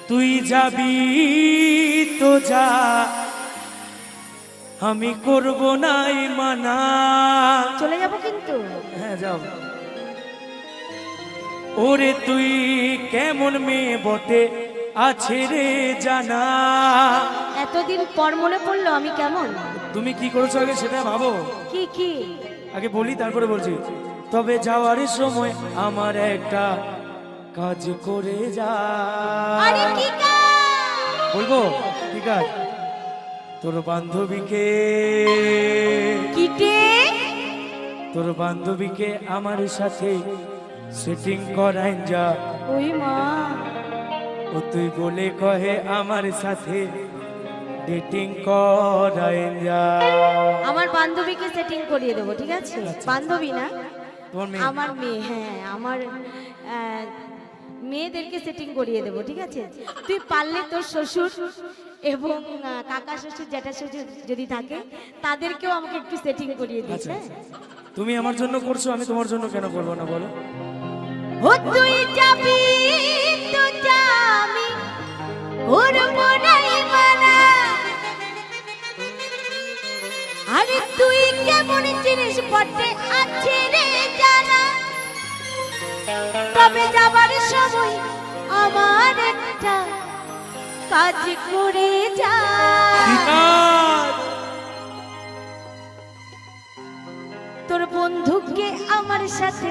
তুই যাবি তো যা, আমি করব নাই মানা। চলে যাব কিন্তু। হ্যাঁ যাও। ওরে তুই কেমন মেয়ে বটে আছে রে জানা। এতদিন পর মনে পড়লো আমি কেমন। তুমি কি করেছো আগে সেটা ভাবো। কি কি আগে বলি তারপরে বলছি। তবে যাওয়ার সময় আমার একটা কাজ করে যা। আরে কি কাজ? বলবো ঠিক আছে। তোর বান্ধবীকে কিটে তোর বান্ধবীকে আমার সাথে সেটিং করাই যা। ওই মা, ও তুই বলে কহে আমার সাথে ডেটিং করাই যা। আমার বান্ধবীকে সেটিং করিয়ে দেবো, ঠিক আছে? বান্ধবী না, তোমার মেয়ে? আমার মেয়ে। হ্যাঁ, আমার মেয়েদেরকে সেটিং করিয়ে দেবো, ঠিক আছে? তুই পারলে তোর শ্বশুর এবং কাকা শ্বশুর জ্যাঠা শ্বশুর যদি থাকে তাদেরকেও আমাকে একটু সেটিং করিয়ে দিস। আচ্ছা, হ্যাঁ, তুমি আমার জন্য করছো, আমি তোমার জন্য কেন করবো না বলো? ও তুই যাবি তো যা, আমি করবো নাই মানা। আরে তুই কেমন জিনিস বটে আছে রে জানা। তবে যাবার সময় আমার একটা কাজ করে যা। তোর বন্ধুকে আমার সাথে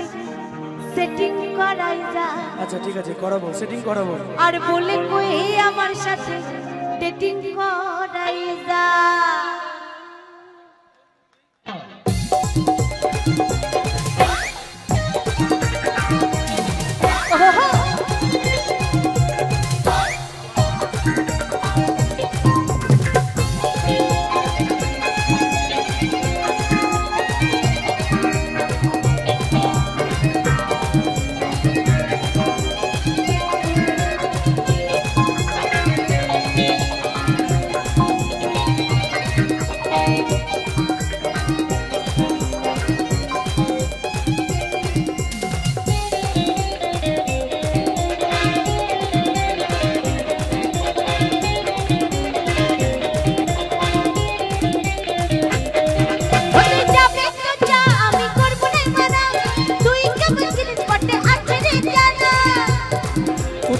সেটিং করাই যা। আচ্ছা ঠিক আছে, করাবো, সেটিং করাবো। আর বলে কই আমার সাথে ডেটিং করাই যা। ওহো,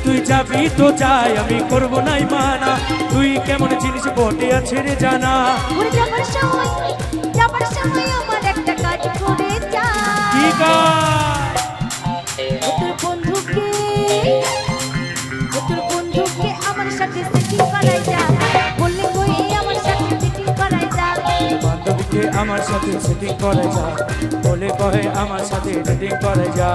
তুই যাবি তো যাই, আমি করব নাই মানা। তুই কেমন জিনিস বটে আছে রে জানা। যাবার সময় আমার একটা কাজ করে যা। কি কাজ? তোর বন্ধুকে আমার সাথে সেটিং করাই যা। বললে কই আমার সাথে সেটিং করাই যা। বান্ধবীকে আমার সাথে সেটিং করে যা, বলে কহে আমার সাথে ডেটিং করে যা।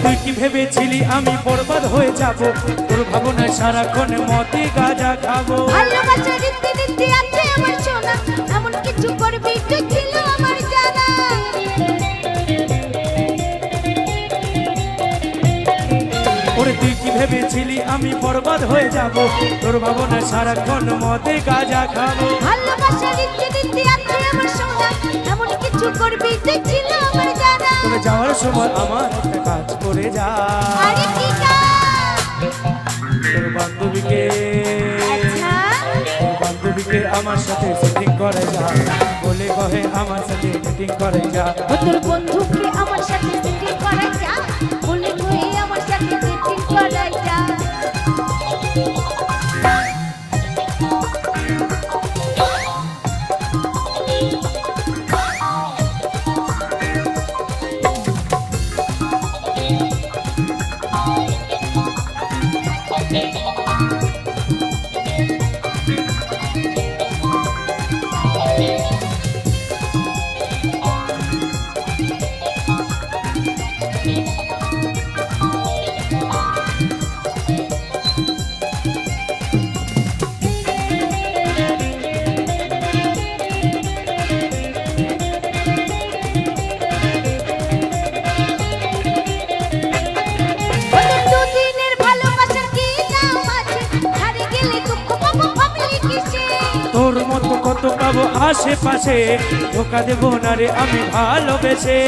তুই কি ভেবেছিলি আমি বরবাদ হয়ে যাব? তোর ভাবনায় সারাক্ষণ মতে গাঁজা খাবো। ভালোবাসা রীতি নীতি আছে আমার সোনা, এমন কিছু করবি তুই ছিল আমার জানা। ওরে তুই কি ভেবেছিলি আমি বরবাদ হয়ে যাব? তোর ভাবনায় সারাক্ষণ মতে গাঁজা খাবো। ভালোবাসা রীতি নীতি আছে আমার সোনা, এমন কিছু করবি তুই ছিল আমার জানা। তবে যাওয়ার সময় আমার একটা কাজ করে যা। আরে কি কাজ? তোর বান্ধবীকে আচ্ছা, তোর বান্ধবীকে আমার সাথে সেটিং করে যা, বলে কহে আমার সাথে ডেটিং করে যা। ও তোর বন্ধুকে আমার সাথে সেটিং করাই যা। বলে কই আমার সাথে সেটিং করাই যা। Thank you. আশেপাশে ধোকা দেব না রে আমি ভালোবেসে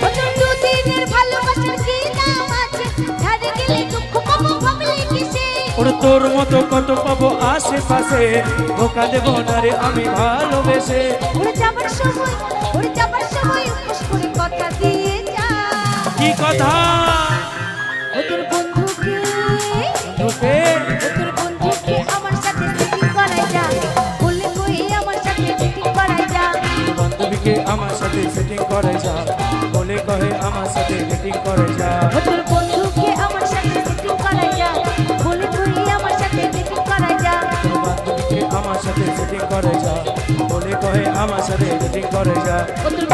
ও তোর দুদিনের ভালোবাসার কি দাম আছে ধারে গেলে দুঃখ পাবো ভাবলে কিসে ওরে তোর মতো কত পাবো আশেপাশে ধোকা দেব না রে আমি ভালোবেসে ওরে যাবার সময় উপোস করে কথা দিয়ে যা কি কথা ও তোর বন্ধুকে তোকে ও তোর বন্ধুকে আমার সাথে সেটিং করাই যা বলে কই আমার সাথে সেটিং করাই যা বান্ধবীকে আমার সাথে সেটিং করে যা বলে কহে আমার সাথে সেটিং করে যা ও তোর বন্ধুকে আমার সাথে সেটিং করাই যা বলে কই আমার সাথে সেটিং করাই যা তোর বান্ধবীকে আমার সাথে সেটিং করে যা বলে কহে আমার সাথে সেটিং করে যা ও তোর